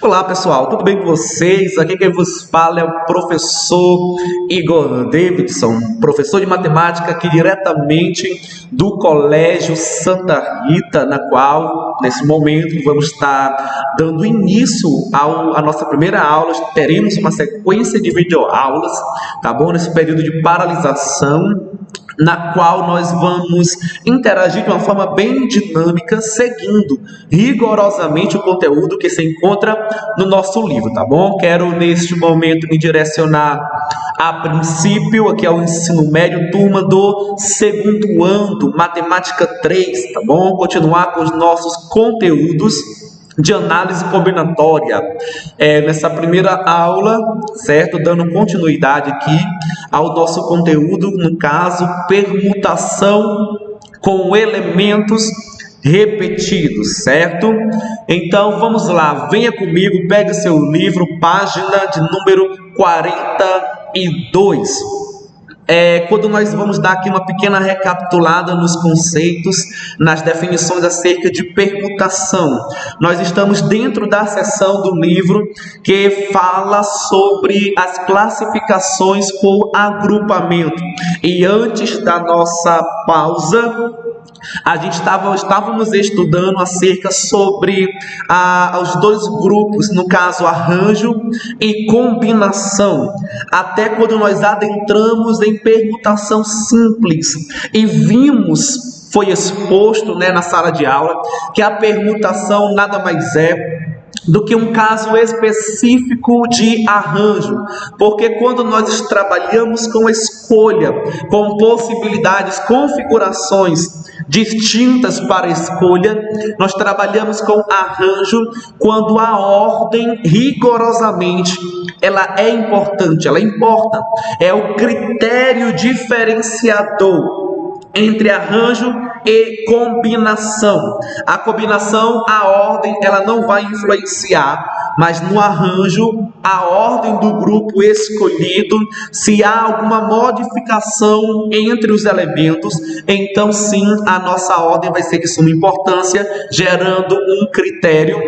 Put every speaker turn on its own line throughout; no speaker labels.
Olá pessoal, tudo bem com vocês? Aqui quem vos fala é o professor Igor Davidson, professor de matemática aqui diretamente do Colégio Santa Rita, na qual nesse momento vamos estar dando início à nossa primeira aula. Teremos uma sequência de videoaulas, tá bom? Nesse período de paralisação, na qual nós vamos interagir de uma forma bem dinâmica, seguindo rigorosamente o conteúdo que se encontra no nosso livro, tá bom? Quero neste momento me direcionar a princípio aqui ao ensino médio, turma do segundo ano, matemática 3, tá bom? Continuar com os nossos conteúdos de análise combinatória. Nessa primeira aula, certo? Dando continuidade aqui ao nosso conteúdo, no caso, permutação com elementos repetidos, certo? Então, vamos lá, venha comigo, pegue seu livro, página de número 42. Quando nós vamos dar aqui uma pequena recapitulada nos conceitos, nas definições acerca de permutação. Nós estamos dentro da seção do livro que fala sobre as classificações por agrupamento. E antes da nossa pausa, estávamos estudando acerca sobre os dois grupos, no caso arranjo e combinação, até quando nós adentramos em permutação simples e vimos, foi exposto na sala de aula, que a permutação nada mais é do que um caso específico de arranjo, porque quando nós trabalhamos com escolha, com possibilidades, configurações distintas para escolha, nós trabalhamos com arranjo quando a ordem rigorosamente ela é importante, ela importa, é o critério diferenciador entre arranjo e combinação. A combinação, a ordem, ela não vai influenciar, mas no arranjo, a ordem do grupo escolhido, se há alguma modificação entre os elementos, então sim, a nossa ordem vai ser de suma importância, gerando um critério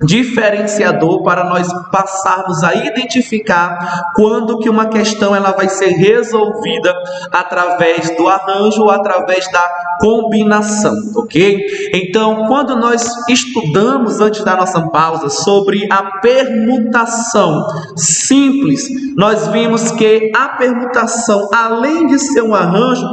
diferenciador para nós passarmos a identificar quando que uma questão ela vai ser resolvida através do arranjo ou através da combinação, ok? Então, quando nós estudamos antes da nossa pausa sobre a permutação simples, nós vimos que a permutação, além de ser um arranjo,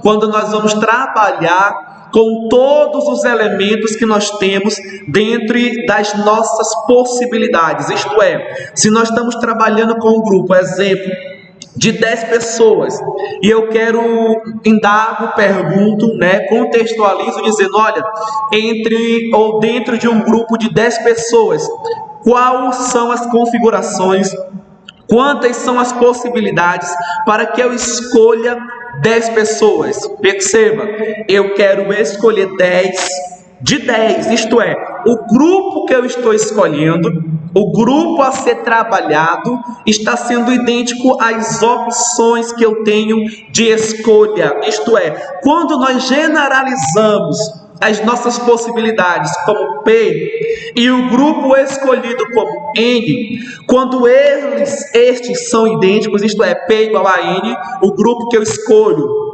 quando nós vamos trabalhar com todos os elementos que nós temos dentro das nossas possibilidades, isto é, se nós estamos trabalhando com um grupo, exemplo, de 10 pessoas, e eu quero indago, pergunto, contextualizo, dizendo, olha, dentro de um grupo de 10 pessoas, quais são as configurações, quantas são as possibilidades para que eu escolha 10 pessoas? Perceba, eu quero escolher 10 de 10, isto é, o grupo que eu estou escolhendo, o grupo a ser trabalhado, está sendo idêntico às opções que eu tenho de escolha. Isto é, quando nós generalizamos as nossas possibilidades como P e o grupo escolhido como N, quando estes são idênticos, isto é, P igual a N, o grupo que eu escolho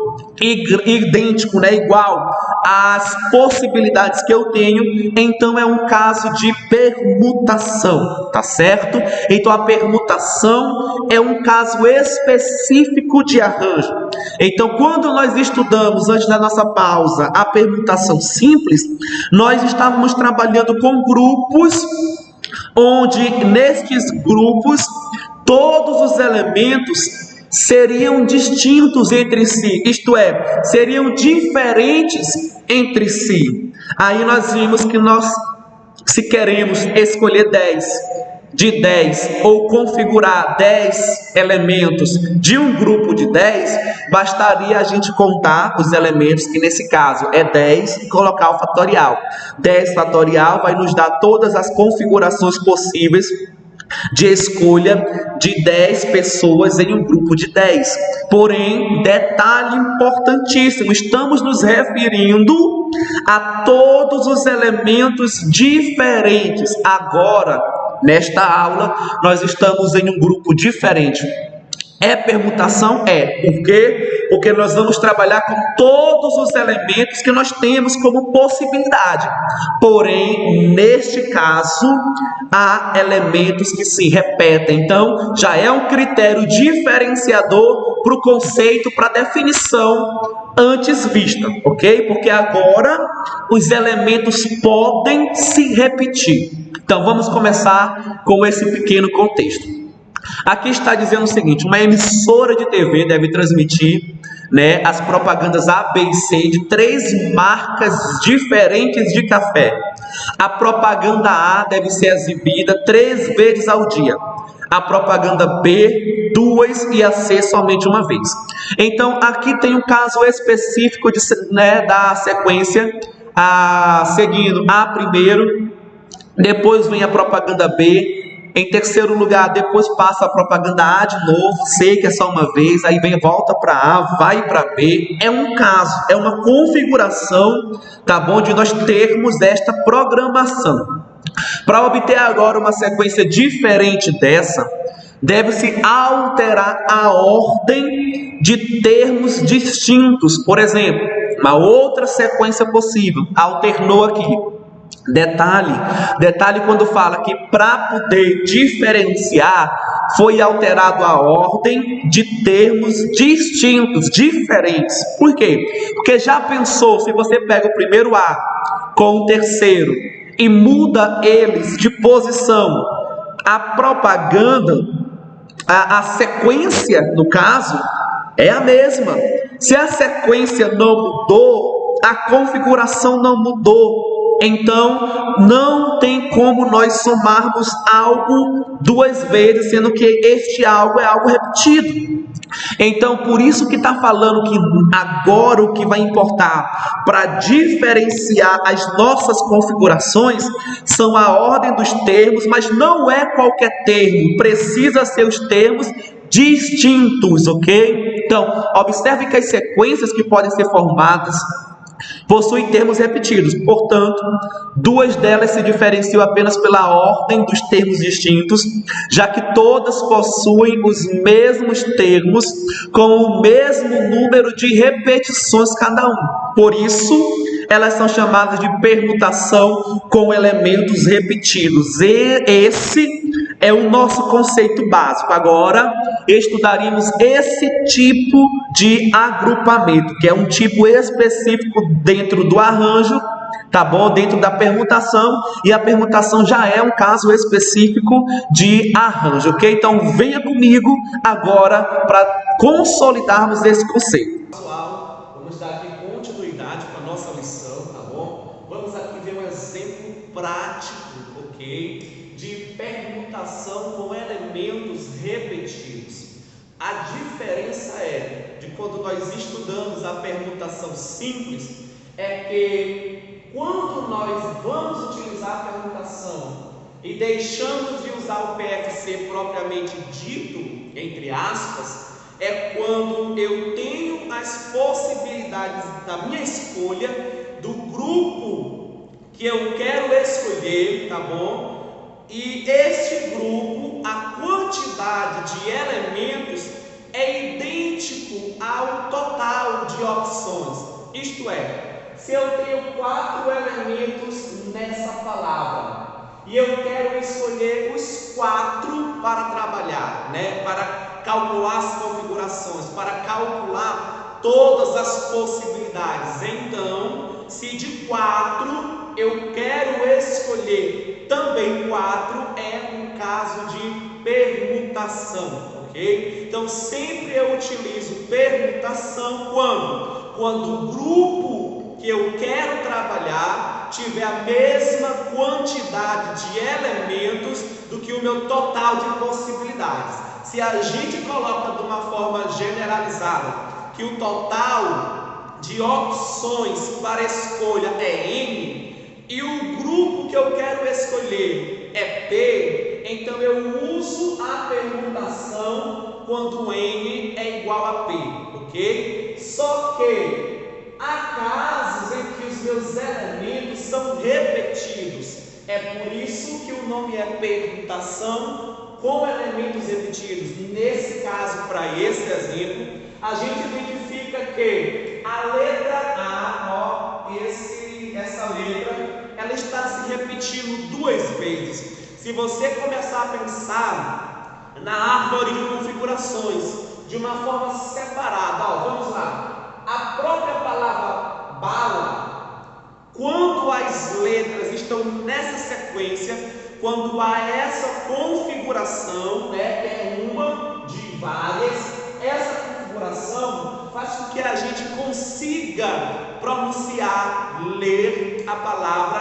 idêntico, igual às possibilidades que eu tenho, então é um caso de permutação, tá certo? Então a permutação é um caso específico de arranjo. Então quando nós estudamos antes da nossa pausa a permutação simples, nós estávamos trabalhando com grupos onde nestes grupos todos os elementos seriam distintos entre si, isto é, seriam diferentes entre si. Aí nós vimos que se queremos escolher 10 de 10 ou configurar 10 elementos de um grupo de 10, bastaria a gente contar os elementos, que nesse caso é 10, e colocar o fatorial. 10 fatorial vai nos dar todas as configurações possíveis de escolha de 10 pessoas em um grupo de 10. Porém, detalhe importantíssimo, estamos nos referindo a todos os elementos diferentes. Agora, Nesta aula, nós estamos em um grupo diferente. É permutação? É. Por quê? Porque nós vamos trabalhar com todos os elementos que nós temos como possibilidade. Porém, neste caso, há elementos que se repetem. Então, já é um critério diferenciador para o conceito, para a definição antes vista, ok? Porque agora os elementos podem se repetir. Então, vamos começar com esse pequeno contexto. Aqui está dizendo o seguinte: uma emissora de TV deve transmitir, as propagandas A, B e C de 3 marcas diferentes de café. A propaganda A deve ser exibida 3 vezes ao dia. A propaganda B, 2 e a C somente uma vez. Então, aqui tem um caso específico da sequência, seguindo A primeiro, depois vem a propaganda B. Em terceiro lugar, depois passa a propaganda A de novo, C, que é só uma vez, aí volta para A, vai para B. É um caso, é uma configuração, tá bom, de nós termos esta programação. Para obter agora uma sequência diferente dessa, deve-se alterar a ordem de termos distintos. Por exemplo, uma outra sequência possível, alternou aqui. Detalhe quando fala que para poder diferenciar, foi alterado a ordem de termos distintos, diferentes. Por quê? Porque já pensou, se você pega o primeiro A com o terceiro e muda eles de posição, a propaganda, a sequência, no caso, é a mesma. Se a sequência não mudou, a configuração não mudou. Então, não tem como nós somarmos algo 2 vezes, sendo que este algo é algo repetido. Então, por isso que está falando que agora o que vai importar para diferenciar as nossas configurações são a ordem dos termos, mas não é qualquer termo, precisa ser os termos distintos, ok? Então, observe que as sequências que podem ser formadas possuem termos repetidos, portanto, 2 delas se diferenciam apenas pela ordem dos termos distintos, já que todas possuem os mesmos termos com o mesmo número de repetições cada um. Por isso, elas são chamadas de permutação com elementos repetidos. E esse é o nosso conceito básico. Agora, estudaremos esse tipo de agrupamento, que é um tipo específico dentro do arranjo, tá bom? Dentro da permutação, e a permutação já é um caso específico de arranjo, ok? Então, venha comigo agora para consolidarmos esse conceito. Pessoal, vamos dar aqui continuidade para a nossa lição, tá bom? Vamos aqui ver um exemplo prático, ok? De permutação com elementos repetidos. A diferença de quando nós estudamos a permutação simples, é que quando nós vamos utilizar a permutação e deixamos de usar o PFC propriamente dito, entre aspas, é quando eu tenho as possibilidades da minha escolha, do grupo que eu quero escolher, tá bom? E este grupo, a quantidade de elementos é idêntico ao total de opções. Isto é, se eu tenho 4 elementos nessa palavra e eu quero escolher os 4 para trabalhar, para calcular as configurações, para calcular todas as possibilidades. Então, se de 4 eu quero escolher também 4, é um caso de permutação, ok? Então, sempre eu utilizo permutação quando o grupo que eu quero trabalhar tiver a mesma quantidade de elementos do que o meu total de possibilidades. Se a gente coloca de uma forma generalizada que o total de opções para escolha é N, e o grupo que eu quero escolher é P, então eu uso a permutação quando N é igual a P, ok? Só que há casos em que os meus elementos são repetidos. É por isso que o nome é permutação com elementos repetidos. Nesse caso, para esse exemplo, a gente identifica que a letra A, essa letra, ela está se repetindo duas vezes. Se você começar a pensar na árvore de configurações de uma forma separada, vamos lá. A própria palavra bala, quando as letras estão nessa sequência, quando há essa configuração, que é uma de várias, essa configuração faz com que a gente consiga pronunciar, ler a palavra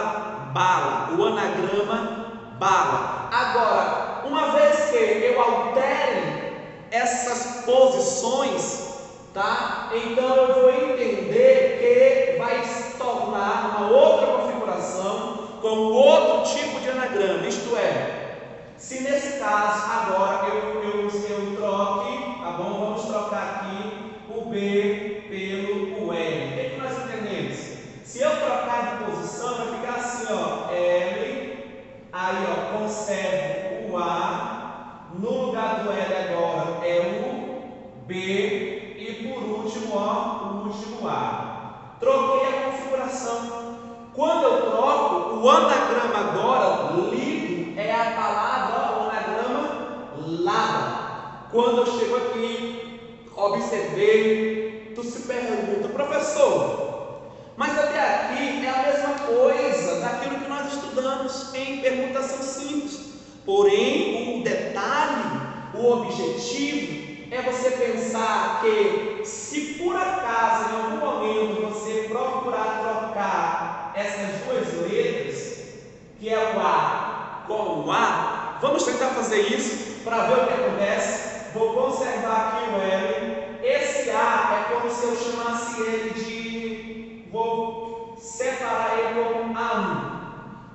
bala, o anagrama bala. Agora, uma vez que eu altere essas posições, então eu vou entender que vai se tornar uma outra configuração com outro tipo de anagrama. Isto é, se nesse caso agora eu troque, tá bom? Vamos trocar aqui o B pelo L. O que nós entendemos? Se eu trocar de posição, vai ficar assim, L, aí conservo o A, no lugar do L agora é o B e por último, o último A. Troquei a configuração. Quando eu troco, o anagrama agora lido é a palavra, o anagrama lava. Quando eu chego aqui, observei, tu se pergunta, professor, mas até aqui é a mesma coisa daquilo que nós estudamos em permutação simples. Porém, o detalhe, o objetivo é você pensar que se por acaso em algum momento você procurar trocar essas duas letras, que é o A com o A, vamos tentar fazer isso para ver o que acontece. Vou conservar aqui o L. Esse A é como se eu chamasse ele de... vou separar ele como A1.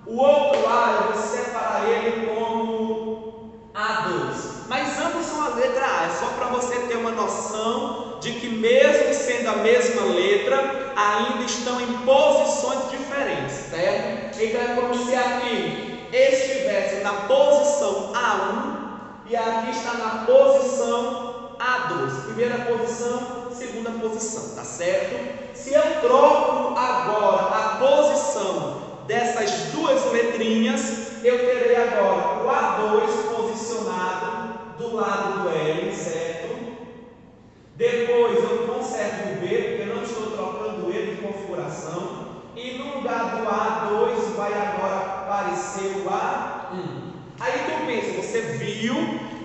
O outro A eu vou separar ele como A2. Mas ambos são a letra A. É só para você ter uma noção de que mesmo sendo a mesma letra, ainda estão em posições diferentes, certo? Então é como se aqui estivesse na posição A1 e aqui está na posição A2. Primeira posição, segunda posição, tá certo? Se eu troco agora a posição dessas duas letrinhas, eu terei agora o A2 posicionado do lado do L, certo? Depois eu conservo o B, porque eu não estou trocando ele de configuração, e no lugar do A2 vai agora aparecer o A1. Aí tu pensa, você viu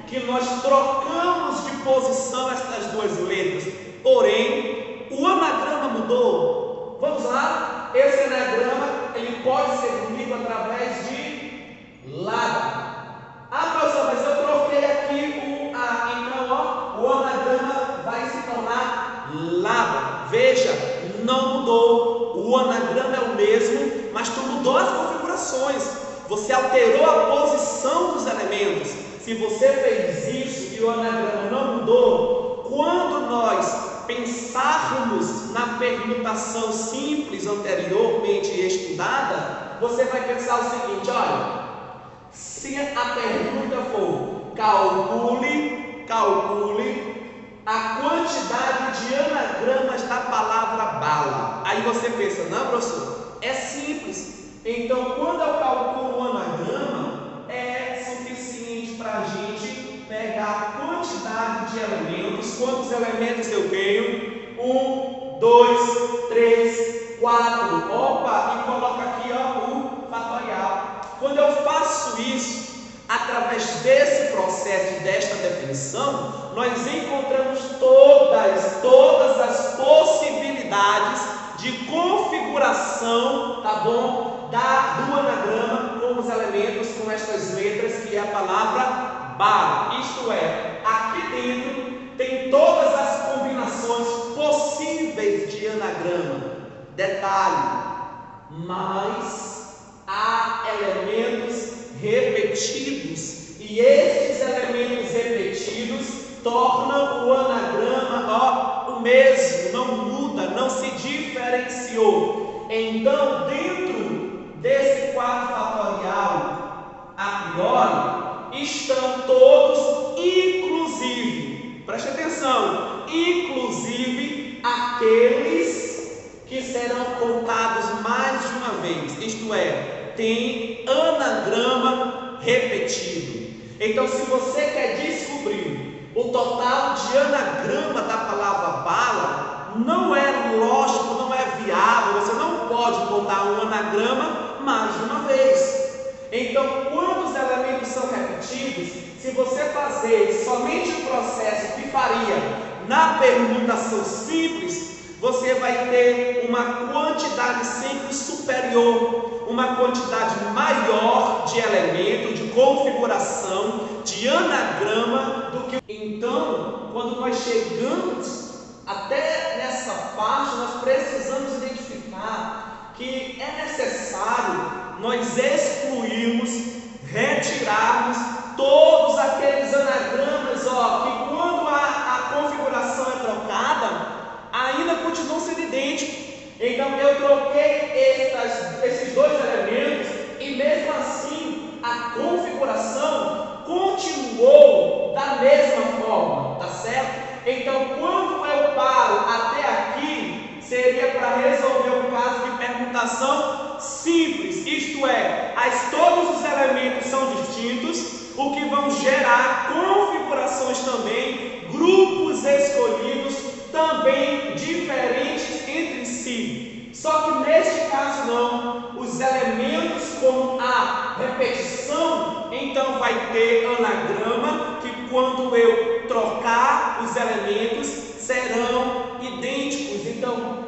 que nós trocamos de posição essas duas letras, porém o anagrama mudou. Vamos lá, esse anagrama ele pode ser lido através de lado. Professor, mas eu troquei aqui o A, então o anagrama vai se tornar lava. Veja, não mudou, o anagrama é o mesmo, mas tu mudou as configurações, você alterou a posição dos elementos. Se você fez isso e o anagrama não mudou, quando nós pensarmos na permutação simples anteriormente estudada, você vai pensar o seguinte, olha, se a pergunta for calcule a quantidade de anagramas da palavra bala, aí você pensa, não professor, é simples. Então quando eu calculo o anagrama, é suficiente para a gente pegar a quantidade de elementos. Quantos elementos eu tenho? 1, 2, 3, 4. Opa, e coloca aqui o fatorial. Quando eu faço isso, através desse processo, desta definição, nós encontramos todas as possibilidades de configuração, tá bom? Do anagrama com os elementos, com estas letras, que é a palavra bala. Isto é, aqui dentro tem todas as combinações possíveis de anagrama. Detalhe, mas há elementos repetidos, e estes elementos repetidos tornam o anagrama o mesmo, não muda, não se diferenciou. Então, dentro desse 4 fatorial a priori estão todos inclusive, preste atenção, inclusive aqueles que serão contados mais de uma vez, isto é, tem anagrama repetido. Então, se você quer descobrir o total de anagrama da palavra bala, não é lógico, não é viável, você não pode contar um anagrama mais de uma vez. Então, quando os elementos são repetidos, se você fazer somente o processo que faria na permutação simples, você vai ter uma quantidade sempre superior, uma quantidade maior de elemento, de configuração, de anagrama do que. Então, quando nós chegamos até nessa parte, nós precisamos identificar que é necessário nós excluirmos, retirarmos todos aqueles anagramas, que quando a configuração é trocada, ainda continuam sendo idênticos. Então eu troquei esses dois elementos e mesmo assim a configuração continuou da mesma forma, tá certo? Então quando eu paro até aqui, seria para resolver um caso de permutação simples, isto é, todos os elementos são distintos, o que vão gerar configurações também, grupos escolhidos também diferentes entre si. Só que neste caso não, os elementos com a repetição, então vai ter anagrama, que quando eu trocar os elementos serão idênticos. Então,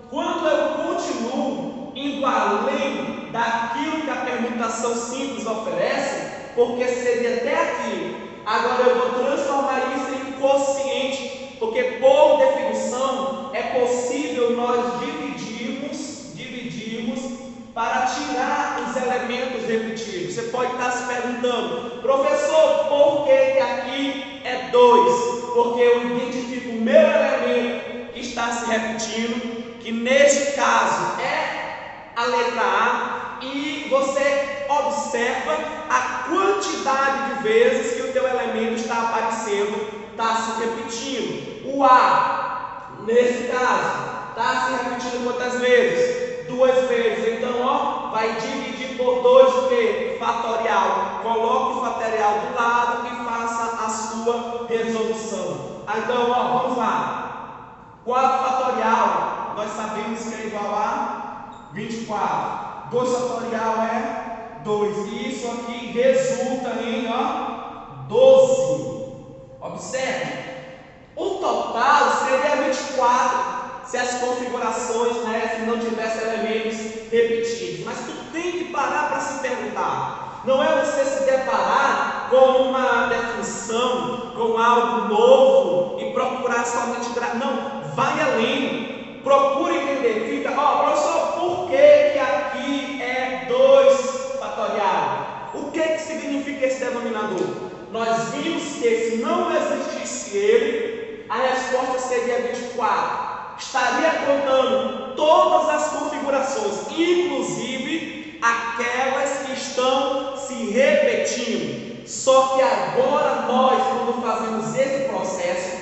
quando eu continuo indo além daquilo que a permutação simples oferece, porque seria até aqui, agora eu vou transformar isso em quociente, porque por definição é possível nós dividirmos para tirar os elementos repetidos. Você pode estar se perguntando, professor, por que aqui é 2? Porque eu identifico o meu elemento que está se repetindo, que neste caso é a letra A, e você observa a quantidade de vezes que o teu elemento está aparecendo, está se repetindo. O A, nesse caso, está se repetindo quantas vezes? 2 vezes. Então, vai dividir por 2 o quê? Fatorial. Coloque o fatorial do lado e faça a sua resolução. Então, vamos lá. 4 fatorial, nós sabemos que é igual a 24. 2 fatorial é 2. E isso aqui resulta em 12. Observe. O total seria 24 se as configurações, se não tivesse elementos repetidos. Mas tu tem que parar para se perguntar. Não é você se deparar com uma definição, com algo novo e procurar somente. Não, vai além. Procura entender. Fica, professor, por que aqui é 2 fatorial? O que significa esse denominador? Nós vimos que se não existisse ele, a resposta seria 24. Estaria contando todas as configurações, inclusive aquelas que estão se repetindo. Só que agora nós, quando fazemos esse processo,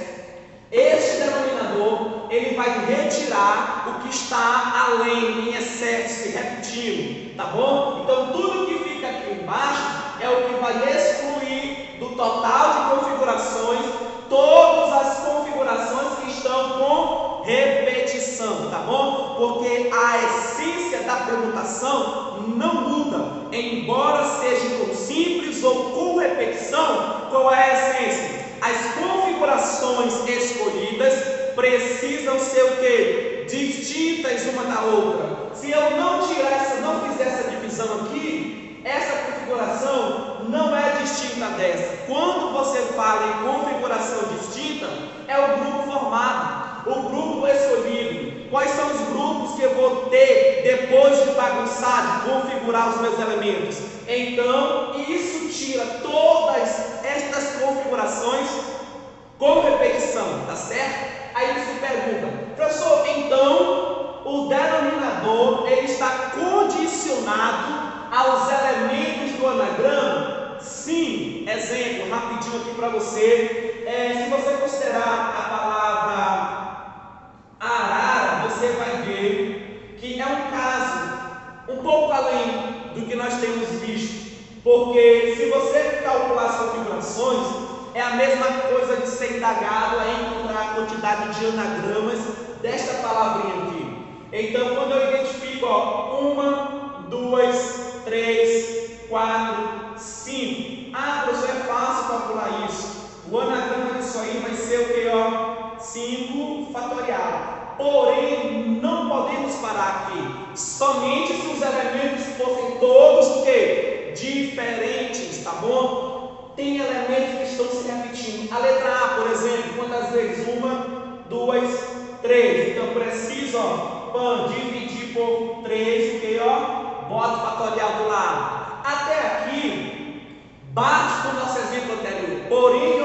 este denominador, ele vai retirar o que está além, em excesso, se repetindo, tá bom? Então tudo que fica aqui embaixo é o que vai excluir do total de configurações todas as configurações que estão com repetição, tá bom? Porque a essência da permutação não muda, embora seja com simples ou com repetição. Qual é a essência? As configurações escolhidas precisam ser o quê? Distintas uma da outra. Se eu não fizer essa divisão aqui, essa configuração não é distinta dessa. Quando você fala em configuração distinta, é o grupo formado, o grupo escolhido. Quais são os grupos que eu vou ter depois de bagunçar, de configurar os meus elementos? Então, isso tira todas estas configurações com repetição, tá certo? Aí você pergunta, professor, então o denominador ele está condicionado relacionado aos elementos do anagrama? Sim. Exemplo, rapidinho aqui para você. Se você considerar a palavra arara, você vai ver que é um caso um pouco além do que nós temos visto. Porque se você calcular as configurações, é a mesma coisa de ser indagado a encontrar a quantidade de anagramas desta palavrinha aqui. Então, quando eu identifico, uma, duas, três, quatro, 5. Professor, é fácil calcular isso. O anagrama disso aí vai ser o que? 5 fatorial. Porém, não podemos parar aqui. Somente se os elementos fossem todos o que? Diferentes, tá bom? Tem elementos que estão se repetindo. A letra A, por exemplo, quantas vezes? 1, 2, 3. Então, preciso, dividir por 3, o que? Bota o fatorial do lado. Até aqui, bate com o nosso exemplo anterior. Porém,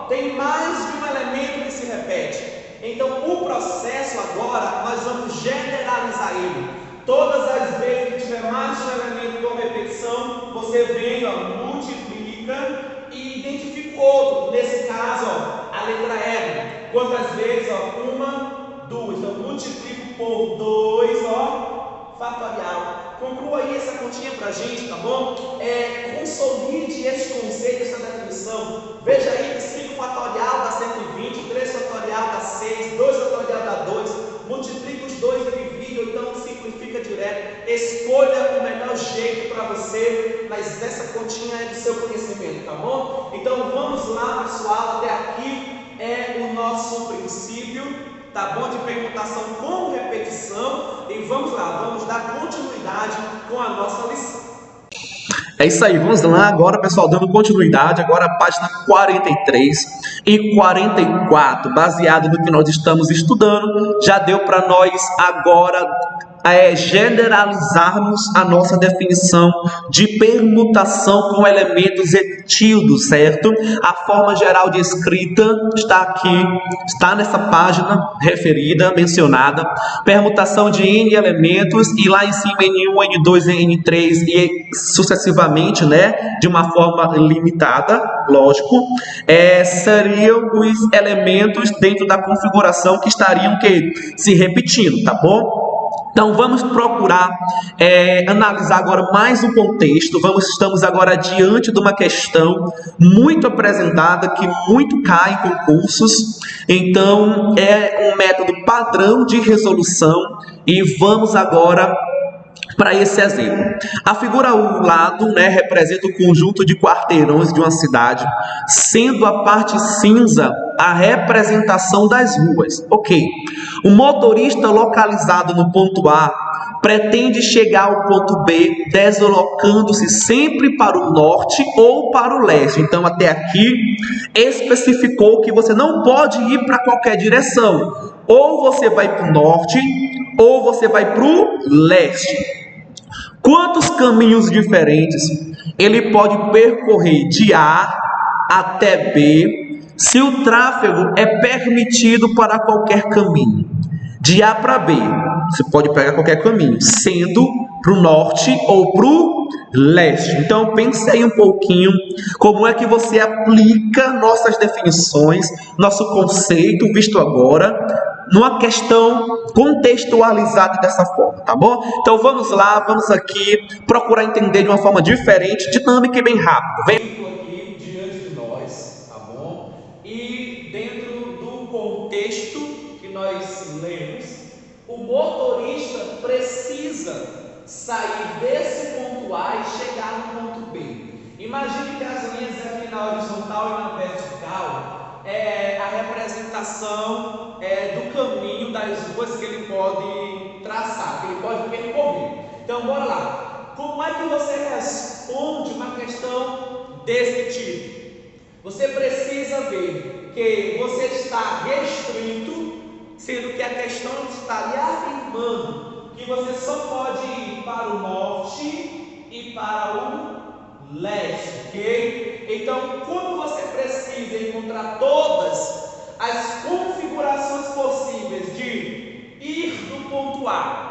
tem mais de um elemento que se repete. Então, o processo agora, nós vamos generalizar ele. Todas as vezes que tiver mais de um elemento com repetição, você vem, multiplica e identifica outro. Nesse caso, a letra R. Quantas vezes? 1, 2. Então, multiplico por 2, fatorial. Conclua aí essa continha para a gente, tá bom? Consolide esse conceito, essa definição. Veja aí que 5 fatorial dá 120, 3 fatorial dá 6, 2 fatorial dá 2. Multiplica os dois e divide, ou então simplifica direto. Escolha o melhor jeito para você, mas essa continha é do seu conhecimento, tá bom? Então vamos lá, pessoal. Até aqui é o nosso princípio, tá bom? De permutação com repetição. E vamos lá, vamos dar continuidade com a nossa lição. É isso aí, vamos lá agora, pessoal, dando continuidade, agora a página 43 e 44, baseado no que nós estamos estudando, já deu para nós agora generalizarmos a nossa definição de permutação com elementos etíodos, certo? A forma geral de escrita está aqui, está nessa página referida, mencionada, permutação de N elementos, e lá em cima N1, N2, N3 e sucessivamente, né? De uma forma limitada, lógico, seriam os elementos dentro da configuração que estariam se repetindo, tá bom? Então vamos procurar analisar agora mais um contexto. Estamos agora diante de uma questão muito apresentada, que muito cai em concursos. Então é um método padrão de resolução, e vamos agora para esse exemplo. A figura ao lado, representa o conjunto de quarteirões de uma cidade, sendo a parte cinza a representação das ruas. Ok. O motorista localizado no ponto A pretende chegar ao ponto B, deslocando-se sempre para o norte ou para o leste. Então, até aqui, especificou que você não pode ir para qualquer direção. Ou você vai para o norte, ou você vai para o leste. Quantos caminhos diferentes ele pode percorrer de A até B, se o tráfego é permitido para qualquer caminho? De A para B, você pode pegar qualquer caminho, sendo para o norte ou para o leste. Então pense aí um pouquinho como é que você aplica nossas definições, nosso conceito visto agora, numa questão contextualizada dessa forma, tá bom? Então vamos lá, vamos aqui procurar entender de uma forma diferente, dinâmica e bem rápido. Vem aqui diante de nós, tá bom? E dentro do contexto que nós lemos, o motorista precisa sair desse ponto A e chegar no ponto B. Imagine que as linhas aqui na horizontal e na vertical a representação do caminho das ruas que ele pode traçar, que ele pode percorrer. Então, bora lá. Como é que você responde uma questão desse tipo? Você precisa ver que você está restrito, sendo que a questão está lhe afirmando que você só pode ir para o norte e para o leste, ok? Então, como você precisa encontrar todas as configurações possíveis de ir do ponto A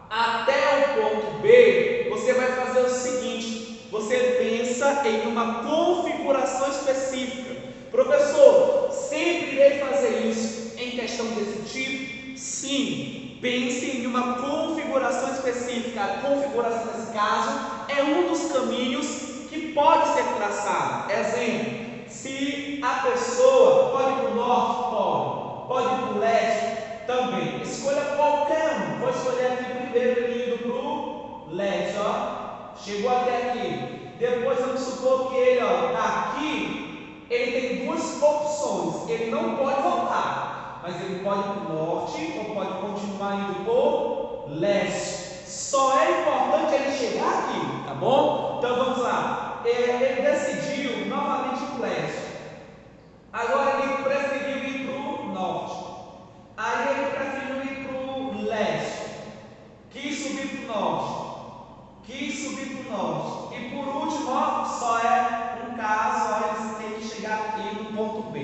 até o ponto B, Você vai fazer o seguinte: você pensa em uma configuração específica. Professor, sempre irei fazer isso em questão desse tipo? Sim, pense em uma configuração específica. A configuração, nesse caso, é um dos caminhos que pode ser traçado. Exemplo, se a pessoa pode ir para o norte, pode ir para o leste, também. Escolha qualquer um. Vou escolher aqui primeiro ele indo para o leste, ó. Chegou até aqui. Depois vamos supor que ele, ó, daqui, ele tem duas opções. Ele não pode voltar, mas ele pode ir para o norte ou pode continuar indo para o leste. Só é importante ele chegar aqui, tá bom? Então vamos lá. Ele decidiu novamente ir para o leste. Agora ele preferiu ir para o norte. Aí ele preferiu ir para o leste. Quis subir para o norte. Quis subir para o norte. E por último, ó, só é um caso, ó, eles têm que chegar aqui no ponto B.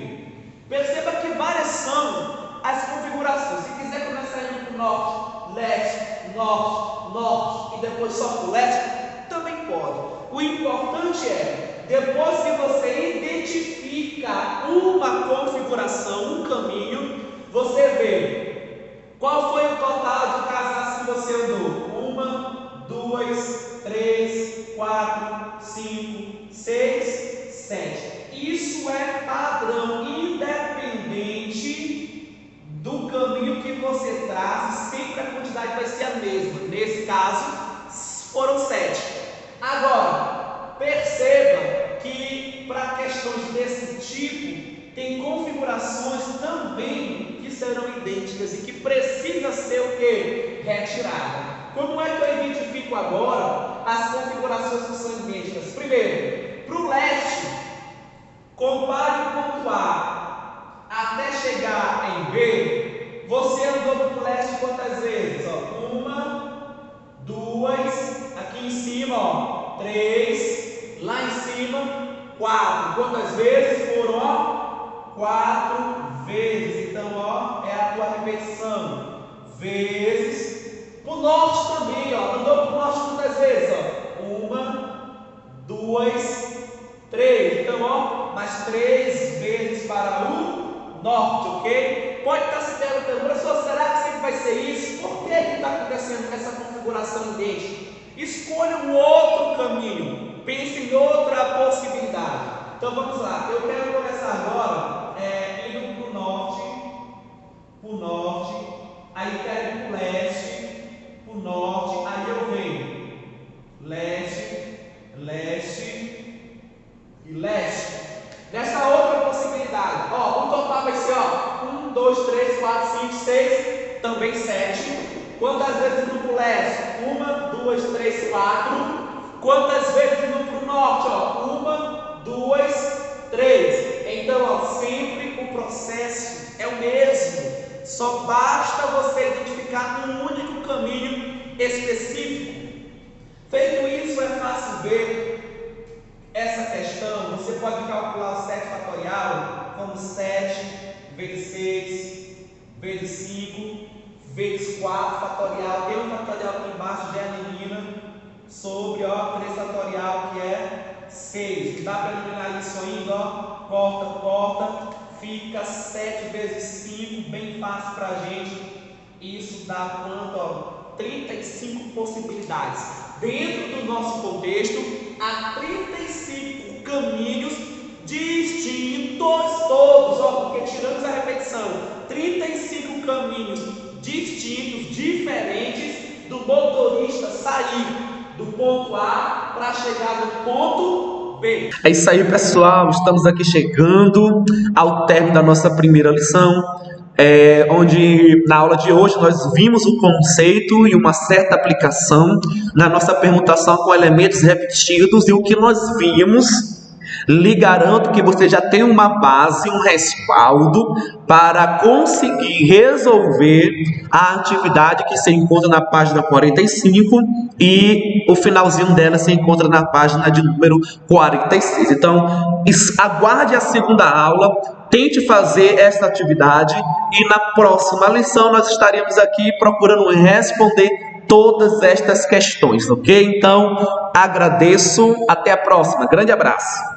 Perceba que várias são as configurações. Se quiser começar indo para o norte, leste, norte e depois só para o leste, também pode. O importante é, depois que você identifica uma configuração, um caminho, você vê qual foi o total de casas que você andou. 1, 2, 3, 4, 5, 6, 7. Isso é padrão, independente do caminho que você traz, sempre a quantidade vai ser a mesma. Nesse caso, foram 7. Agora, perceba que para questões desse tipo, tem configurações também que serão idênticas e que precisa ser o quê? Retirada. Como é que eu identifico agora as configurações que são idênticas? Primeiro, para o leste, compare o ponto A até chegar em B. Você andou para o leste quantas vezes? 1, 2, aqui em cima, ó, 3, lá em cima, 4. Quantas vezes foram? Ó, 4 vezes. Então, ó, é a tua repetição. Vezes. Para o norte também, ó. Andou para o norte quantas vezes? Ó? 1, 2, 3. Então, ó, mais 3 vezes para o norte, ok? Pode estar se perguntando, professor, será que sempre vai ser isso? Por que está acontecendo essa configuração idêntica? Escolha um outro caminho, pense em outra possibilidade. Então vamos lá, eu quero começar agora indo para o norte, aí quero ir para o leste, para o norte, aí eu venho leste e leste. Nessa outra possibilidade, ó, o total vai ser, ó, 1, 2, 3, 4, 5, 6, também 7. Quantas vezes no para o leste? 1, 2, 3, 4. Quantas vezes no para o norte? Ó, 1, 2, 3. Então, ó, sempre o processo é o mesmo. Só basta você identificar um único caminho específico. Feito isso, é fácil ver essa questão. Você pode calcular o 7 fatorial como 7 vezes 6 vezes 5 vezes 4 fatorial. Tem um fatorial aqui embaixo, já elimina sobre, ó, 3 fatorial, que é 6. Dá para eliminar isso ainda, ó, corta, fica 7 vezes 5, bem fácil para a gente. Isso dá quanto? Ó, 35 possibilidades. Dentro do nosso contexto, há 35 caminhos distintos todos, ó, porque tiramos a repetição. 35 caminhos distintos, diferentes, do motorista sair do ponto A para chegar no ponto B.
É isso aí, pessoal. Estamos aqui chegando ao término da nossa primeira lição, onde na aula de hoje nós vimos o conceito e uma certa aplicação na nossa permutação com elementos repetidos, e o que nós vimos, lhe garanto que você já tem uma base, um respaldo para conseguir resolver a atividade que se encontra na página 45 e o finalzinho dela se encontra na página de número 46. Então, aguarde a segunda aula, tente fazer essa atividade e na próxima lição nós estaremos aqui procurando responder
todas estas questões, ok? Então, agradeço, até a próxima, grande abraço.